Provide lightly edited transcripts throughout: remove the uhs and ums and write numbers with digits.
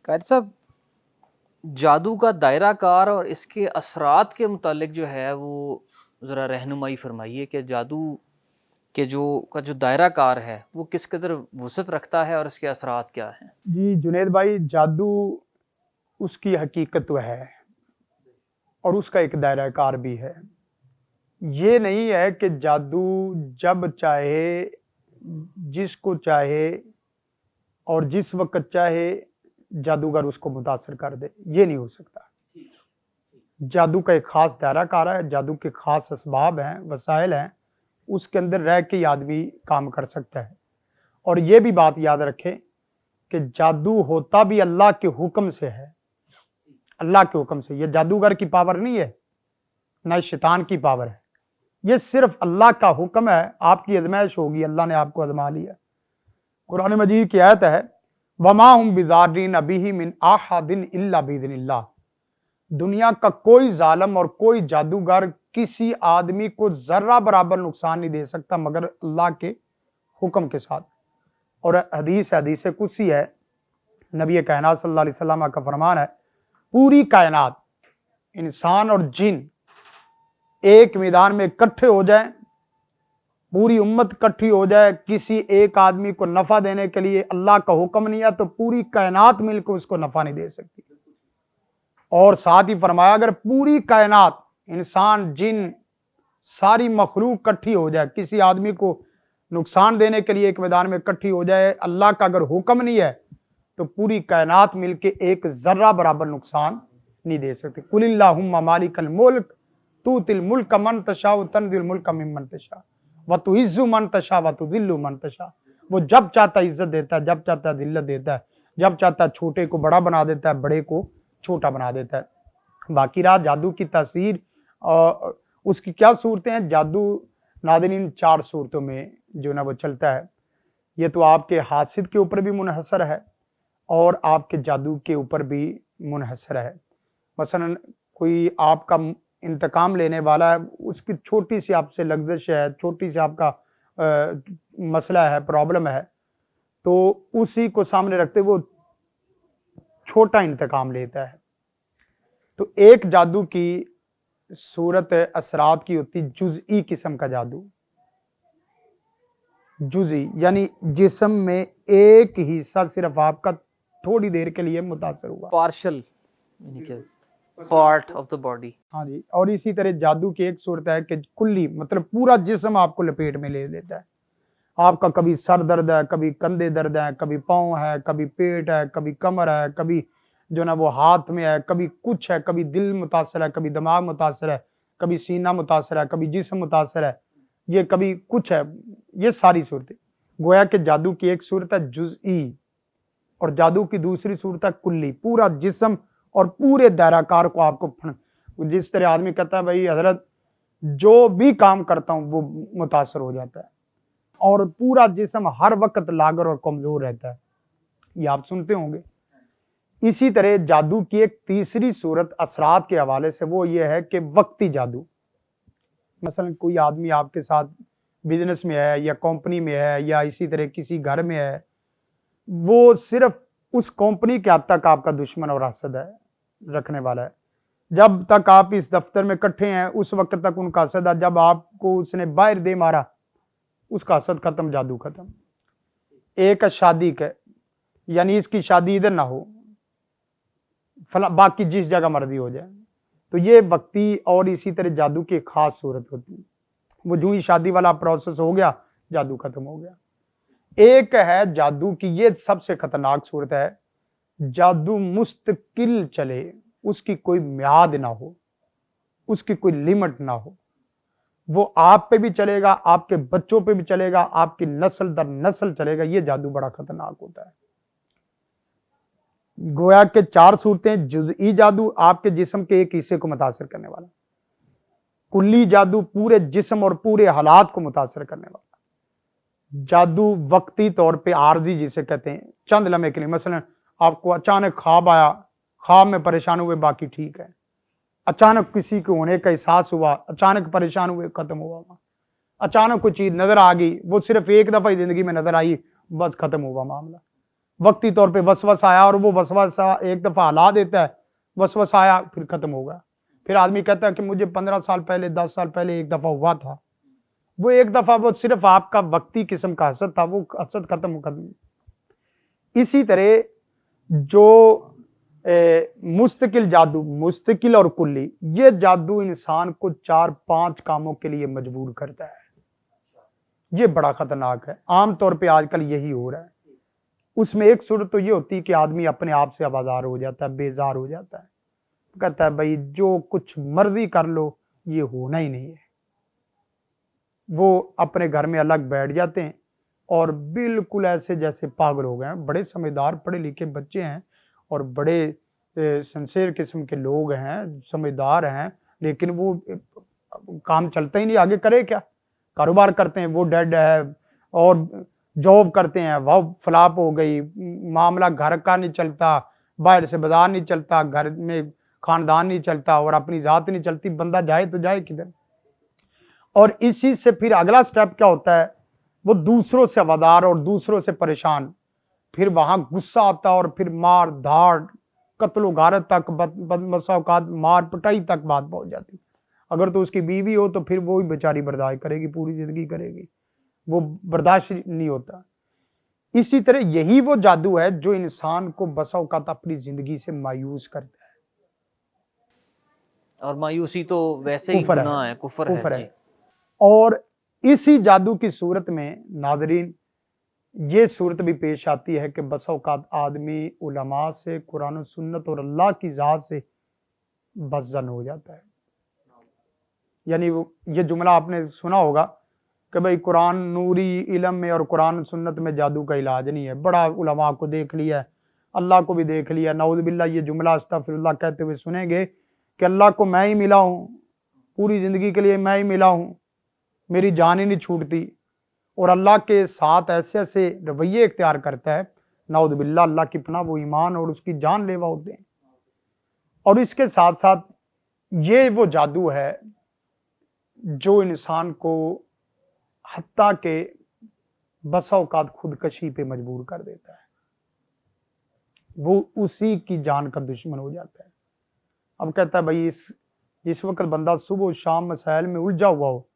قاری صاحب، جادو کا دائرہ کار اور اس کے اثرات کے متعلق جو ہے وہ ذرا رہنمائی فرمائیے کہ جادو کے جو دائرہ کار ہے وہ کس قدر وسعت رکھتا ہے اور اس کے اثرات کیا ہیں؟ جی جنید بھائی، جادو اس کی حقیقت تو ہے اور اس کا ایک دائرہ کار بھی ہے۔ یہ نہیں ہے کہ جادو جب چاہے، جس کو چاہے اور جس وقت چاہے جادوگر اس کو متاثر کر دے، یہ نہیں ہو سکتا۔ جادو کا ایک خاص دائرہ کار ہے، جادو کے خاص اسباب ہیں، وسائل ہیں، اس کے اندر رہ کے آدمی کام کر سکتا ہے۔ اور یہ بھی بات یاد رکھے کہ جادو ہوتا بھی اللہ کے حکم سے ہے، اللہ کے حکم سے۔ یہ جادوگر کی پاور نہیں ہے، نہ شیطان کی پاور ہے، یہ صرف اللہ کا حکم ہے۔ آپ کی آزمائش ہوگی، اللہ نے آپ کو آزما لیا۔ قرآن مجید کی آیت ہے وَمَا هُمْ بِضَارِّينَ بِهِ مِنْ أَحَدٍ إِلَّا بِإِذْنِ اللَّهِ۔ دنیا کا کوئی ظالم اور کوئی جادوگر کسی آدمی کو ذرہ برابر نقصان نہیں دے سکتا مگر اللہ کے حکم کے ساتھ۔ اور حدیث قدسی ہے، نبی کائنات صلی اللہ علیہ وسلم کا فرمان ہے، پوری کائنات، انسان اور جن ایک میدان میں اکٹھے ہو جائیں، پوری امت اکٹھی ہو جائے، کسی ایک آدمی کو نفع دینے کے لیے اللہ کا حکم نہیں ہے تو پوری کائنات مل کے اس کو نفع نہیں دے سکتی۔ اور ساتھ ہی فرمایا اگر پوری کائنات، انسان جن ساری مخلوق اکٹھی ہو جائے، کسی آدمی کو نقصان دینے کے لیے ایک میدان میں اکٹھی ہو جائے، اللہ کا اگر حکم نہیں ہے تو پوری کائنات مل کے ایک ذرہ برابر نقصان نہیں دے سکتے۔ قل اللہم مالک الملک تؤتی الملک من تشاء وتنزع الملک ممن تشاء وتعز من تشاء وتذل من تشاء۔ وہ جب چاہتا ہے عزت دیتا ہے، جب چاہتا ہے ذلت دیتا ہے، جب چاہتا ہے چھوٹے کو بڑا بنا دیتا ہے، بڑے کو چھوٹا بنا دیتا ہے۔ باقی رات جادو کی تاثیر اور اس کی کیا صورتیں ہیں؟ جادو ناظرین 4 صورتوں میں جو نا وہ چلتا ہے۔ یہ تو آپ کے حاسد کے اوپر بھی منحصر ہے اور آپ کے جادو کے اوپر بھی منحصر ہے۔ مثلا کوئی آپ کا انتقام لینے والا ہے، اس کی چھوٹی سی آپ سے لغزش ہے، چھوٹی سی آپ کا مسئلہ ہے، پرابلم ہے، تو اسی کو سامنے رکھتے وہ چھوٹا انتقام لیتا ہے۔ تو ایک جادو کی صورت اثرات کی ہوتی جزئی قسم کا جادو، جزئی یعنی جسم میں ایک حصہ صرف آپ کا تھوڑی دیر کے لیے متاثر ہوا، پارشل یعنی کہ پارٹ آف دا باڈی۔ ہاں جی۔ اور اسی طرح جادو کی ایک صورت ہے کہ کلی، مطلب پورا جسم آپ کو لپیٹ میں لے لیتا ہے۔ آپ کا کبھی سر درد ہے، کبھی کندھے درد ہے، کبھی پاؤں ہے، کبھی پیٹ ہے، کبھی کمر ہے، کبھی جو نا وہ ہاتھ میں ہے، کبھی کچھ ہے، کبھی دل متاثر ہے، کبھی دماغ متاثر ہے، کبھی سینہ متاثر ہے، کبھی جسم متاثر ہے، یہ کبھی کچھ ہے۔ یہ ساری صورتیں گویا کہ جادو کی ایک صورت ہے جزئی اور جادو کی دوسری صورت ہے کلی، پورا جسم اور پورے دائرہ کار کو آپ کو۔ جس طرح آدمی کہتا ہے بھائی حضرت جو بھی کام کرتا ہوں وہ متاثر ہو جاتا ہے اور پورا جسم ہر وقت لاغر اور کمزور رہتا ہے، یہ آپ سنتے ہوں گے۔ اسی طرح جادو کی ایک تیسری صورت اثرات کے حوالے سے وہ یہ ہے کہ وقتی جادو۔ مثلا کوئی آدمی آپ کے ساتھ بزنس میں ہے یا کمپنی میں ہے یا اسی طرح کسی گھر میں ہے، وہ صرف اس کمپنی کے حد تک آپ کا دشمن اور حاسد ہے، رکھنے والا ہے۔ جب تک آپ اس دفتر میں اکٹھے ہیں اس وقت تک ان کا حسد ہے، جب آپ کو اس نے باہر دے مارا اس کا حسد ختم، جادو ختم۔ ایک شادی کا یعنی اس کی شادی ادھر نہ ہو، باقی جس جگہ مرضی ہو جائے، تو یہ وقتی۔ اور اسی طرح جادو کی ایک خاص صورت ہوتی ہے، وہ جو ہی شادی والا پروسیس ہو گیا جادو ختم ہو گیا۔ ایک ہے جادو کی یہ سب سے خطرناک صورت ہے، جادو مستقل چلے، اس کی کوئی میعاد نہ ہو، اس کی کوئی لیمٹ نہ ہو، وہ آپ پہ بھی چلے گا، آپ کے بچوں پہ بھی چلے گا، آپ کی نسل در نسل چلے گا۔ یہ جادو بڑا خطرناک ہوتا ہے۔ گویا کہ 4 صورتیں: جزئی جادو آپ کے جسم کے ایک حصے کو متاثر کرنے والا، کلی جادو پورے جسم اور پورے حالات کو متاثر کرنے والا، جادو وقتی طور پہ عارضی جسے کہتے ہیں، چند لمحے کے لیے۔ مثلا آپ کو اچانک خواب آیا، خواب میں پریشان ہوئے، باقی ٹھیک ہے۔ اچانک کسی کو ہونے کا احساس ہوا، اچانک پریشان ہوئے، ختم ہوا۔ अचानक कोई चीज नजर आ गई, वो सिर्फ एक दफा ही जिंदगी में नजर आई, बस खत्म हुआ मामला। वक्ती तौर पे वसवसा आया और वो वसवसा एक दफा हला देता है, वसवसा आया फिर खत्म होगा। फिर आदमी कहता है कि मुझे 15 साल पहले 10 साल पहले एक दफा हुआ था, वो एक दफा वो सिर्फ आपका वक्ती किस्म का हसद था, वो हसद खत्म। इसी तरह जो मुस्तकिल जादू, मुस्तकिल और कुल्ली, ये जादू इंसान को 4-5 कामों के लिए मजबूर करता है। ये बड़ा खतरनाक है, आम तौर पे आजकल यही हो रहा है। उसमें एक सूरत तो ये होती है कि आदमी अपने आप से आवाजार हो जाता है, बेजार हो जाता है, कहता है भाई जो कुछ मर्जी कर लो ये होना ही नहीं है। वो अपने घर में अलग बैठ जाते हैं और बिल्कुल ऐसे जैसे पागल हो गए हैं। बड़े समझदार पढ़े लिखे बच्चे हैं और बड़े सिंसियर किस्म के लोग हैं, समझदार हैं, लेकिन वो काम चलता ही नहीं, आगे करे क्या। कारोबार करते हैं वो डेड है, और जॉब करते हैं वो फ्लॉप हो गई, मामला घर का नहीं चलता, बाहर से बाजार नहीं चलता, घर में खानदान नहीं चलता और अपनी जात नहीं चलती, बंदा जाए तो जाए किधर। और इसी से फिर अगला स्टेप क्या होता है, वो दूसरों से वदार और दूसरों से परेशान, फिर वहां गुस्सा आता और फिर मार धाड़ कत्लो गारत तक, बदमसावकात मार पिटाई तक बात पहुंच जाती। अगर तो उसकी बीवी हो तो फिर वो ही बेचारी बर्दाश्त करेगी, पूरी जिंदगी करेगी, वो बर्दाश्त नहीं होता। इसी तरह यही वो जादू है जो इंसान को बसावकात अपनी जिंदगी से मायूस करता है। और मायूसी तो वैसे ही गुनाह है, कुफर है। और इसी जादू की सूरत में नाज़रीन ये सूरत भी पेश आती है कि बसावकात आदमी उलमा से, कुरान और सुन्नत और अल्लाह की ज़ात से बज़्ज़न हो जाता है। यानी ये जुमला आपने सुना होगा कि भाई कुरान नूरी इल्म में और कुरान सुन्नत में जादू का इलाज नहीं है। बड़ा उलमा को देख लिया है, अल्लाह को भी देख लिया, नाउज़ बिल्लाह ये जुमला अस्तग़फिरुल्लाह कहते हुए सुनेंगे कि अल्लाह को मैं ही मिला हूँ, पूरी ज़िंदगी के लिए मैं ही मिला हूँ, मेरी जान ही नहीं छूटती, और अल्लाह के साथ ऐसे ऐसे रवैये इख्तियार करता है, नाउज़ बिल्लाह अल्लाह की पनाह, वो ईमान और उसकी जान लेवा होते हैं। और इसके साथ साथ ये वो जादू है जो इंसान को हत्ता के बसा औकात खुदकशी पे मजबूर कर देता है, वो उसी की जान का दुश्मन हो जाता है। अब कहता है भाई जिस वक्त बंदा सुबह शाम मसाइल में उलझा हुआ हो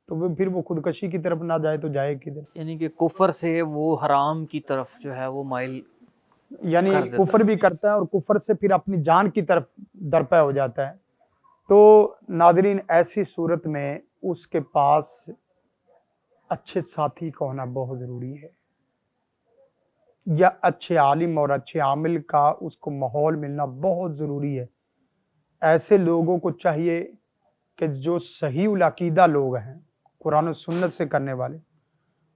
तो फिर वो खुदकशी की तरफ ना जाए तो जाए किधर। यानी कि कुफर से वो हराम की तरफ जो है वो माइल, यानी कुफर भी करता है और कुफर से फिर अपनी जान की तरफ दरपे हो जाता है। तो नाज़रीन ऐसी सूरत में उसके पास अच्छे साथी का होना बहुत ज़रूरी है, या अच्छे आलिम और अच्छे आमिल का उसको माहौल मिलना बहुत ज़रूरी है। ऐसे लोगों को चाहिए कि जो सही उल अकीदा लोग हैं, कुरान और सुन्नत से करने वाले,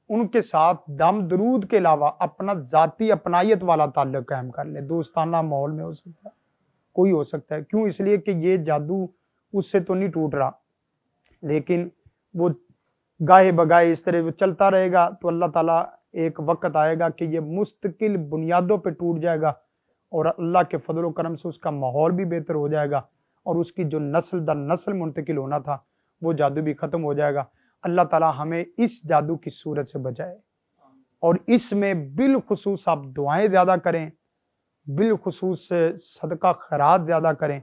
उनके साथ दम दरूद के अलावा अपना ज़ाती अपनायत वाला ताल्लुक़ कायम कर ले। दोस्ताना माहौल में हो सकता है, कोई हो सकता है, क्यों, इसलिए कि ये जादू उससे तो नहीं टूट रहा, लेकिन वो गाहे बगाए इस तरह वो चलता रहेगा तो अल्लाह ताला एक वक्त आएगा कि ये मुस्तकिल बुनियादों पे टूट जाएगा और अल्लाह के फजल व करम से उसका माहौल भी बेहतर हो जाएगा और उसकी जो नस्ल दर नस्ल मुंतकिल होना था वो जादू भी ख़त्म हो जाएगा। अल्लाह ताला हमें इस जादू की सूरत से बचाए और इसमें बिलखुसूस आप दुआएं ज़्यादा करें, बिलखुसूस सदका खैरात ज़्यादा करें,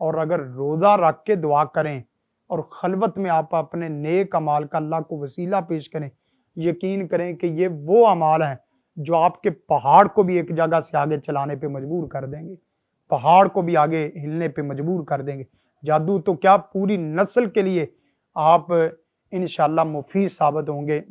और अगर रोज़ा रख के दुआ करें और खलवत में आप अपने नेक अमाल का अल्लाह को वसीला पेश करें, यकीन करें कि ये वो अमाल हैं जो आपके पहाड़ को भी एक जगह से आगे चलाने पे मजबूर कर देंगे, पहाड़ को भी आगे हिलने पे मजबूर कर देंगे। जादू तो क्या, पूरी नस्ल के लिए आप इंशाअल्लाह मुफीद साबित होंगे।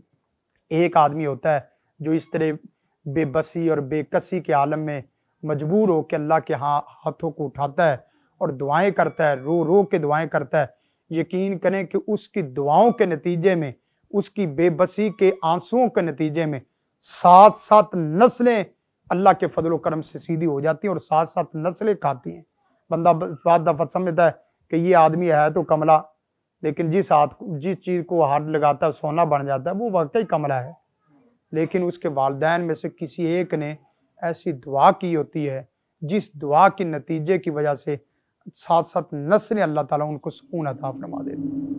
एक आदमी होता है जो इस तरह बेबसी और बेकसी के आलम में मजबूर हो के अल्लाह के हाथों को उठाता है और दुआएं करता है, रो रो के दुआएं करता है। यकीन करें कि उसकी दुआओं के नतीजे में, उसकी बेबसी के आंसुओं के नतीजे में 7-7 नस्लें अल्लाह के फजल व करम से सीधी हो जाती हैं और 7-7 नस्लें खाती हैं। बंदा बात दफा समझता है कि ये आदमी है तो कमला, लेकिन जिस चीज़ को हाथ लगाता है सोना बन जाता है, वो वाकई कमला है, लेकिन उसके वालिदैन में से किसी एक ने ऐसी दुआ की होती है जिस दुआ के नतीजे की वजह से 7-7 नस्लें अल्लाह ताला उनको सुकून अता फरमा देते हैं।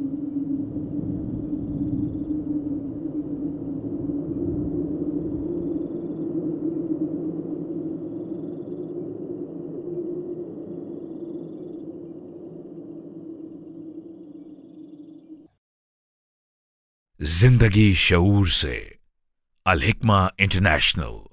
زندگی شعور سے، الحکمہ انٹرنیشنل.